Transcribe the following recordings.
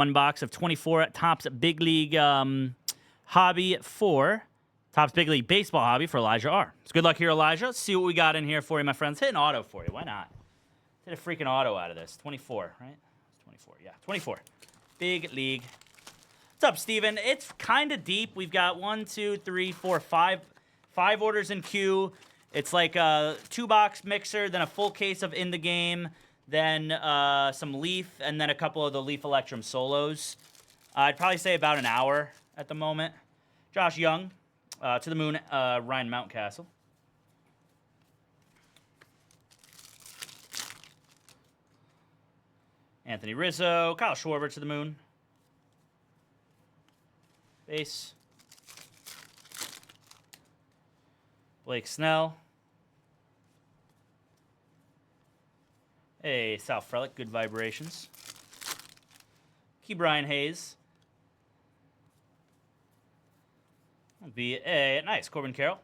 One box of 24 at Topps Big League Hobby for Topps Big League Baseball Hobby for Elijah R. So good luck here, Elijah. Let's see what we got in here for you, my friends. Hit an auto for you. Why not? Hit a freaking auto out of this. 24, right? 24, yeah. 24. Big League. What's up, Steven? It's kind of deep. We've got 1, 2, 3, 4, 5 orders in queue. It's like a 2-box mixer, then a full case of In the Game, then some Leaf, and then a couple of the Leaf Electrum solos. I'd probably say about an hour at the moment. Josh Young, To the Moon, Ryan Mountcastle. Anthony Rizzo, Kyle Schwarber, To the Moon. Base. Blake Snell. Hey, Sal Frelick, Good Vibrations. Key Brian Hayes. That'll be a nice Corbin Carroll.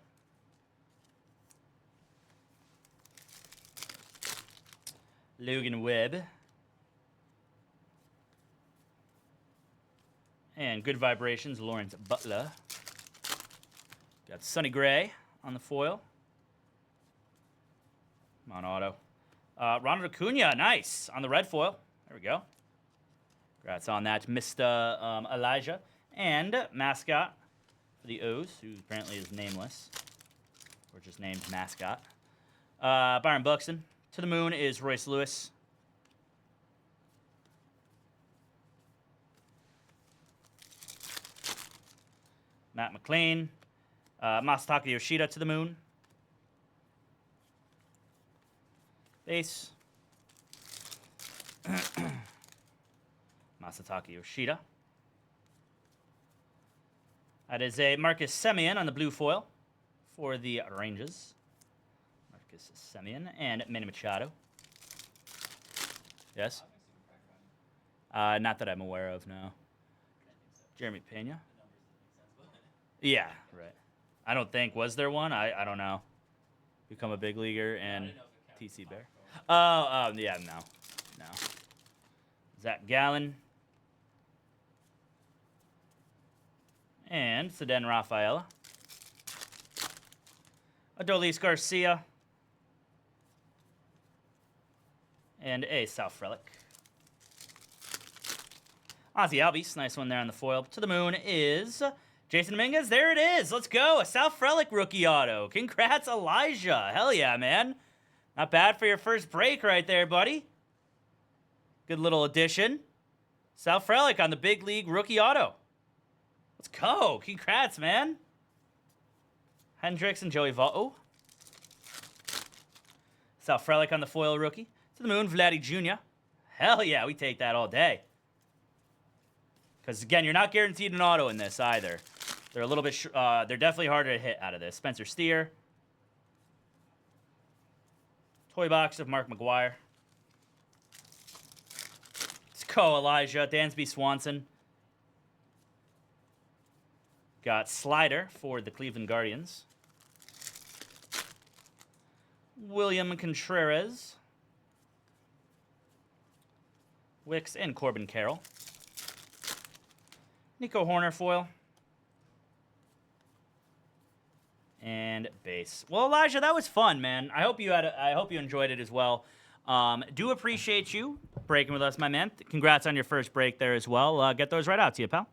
Logan Webb. And Good Vibrations, Lawrence Butler. Got Sonny Gray on the foil. On auto. Ronald Acuna, nice. On the red foil. There we go. Congrats on that, Mr. Elijah. And mascot for the O's, who apparently is nameless. Or just named Mascot. Byron Buxton. To the Moon is Royce Lewis. Matt McLean. Masataka Yoshida, To the Moon. Base. Masataka Yoshida. That is a Marcus Semien on the blue foil for the Rangers. Marcus Semien and Manny Machado. Yes? Not that I'm aware of, no. Jeremy Pena. Yeah, right. I don't think. Was there one? I don't know. Become a big leaguer and TC Bear. Oh, yeah, no. Zach Gallen. And Ceden Rafaela. Adolis Garcia. And a Sal Frelick. Ozzy Albies, nice one there on the foil. To the Moon is Jason Dominguez. There it is. Let's go. A Sal Frelick rookie auto. Congrats, Elijah. Hell yeah, man. Not bad for your first break right there, buddy. Good little addition. Sal Frelick on the Big League rookie auto. Let's go. Congrats, man. Hendricks and Joey Votto. Sal Frelick on the foil rookie. To the Moon, Vladdy Jr. Hell yeah, we take that all day. Because, again, you're not guaranteed an auto in this either. They're a little bit, they're definitely harder to hit out of this. Spencer Steer. Toy box of Mark McGuire. Let's go, Elijah. Dansby Swanson. Got Slider for the Cleveland Guardians. William Contreras. Wicks and Corbin Carroll. Nico Horner foil. And base. Well, Elijah, that was fun, man. I hope you enjoyed it as well. Do appreciate you breaking with us, my man. Congrats on your first break there as well. Get those right out to you, pal.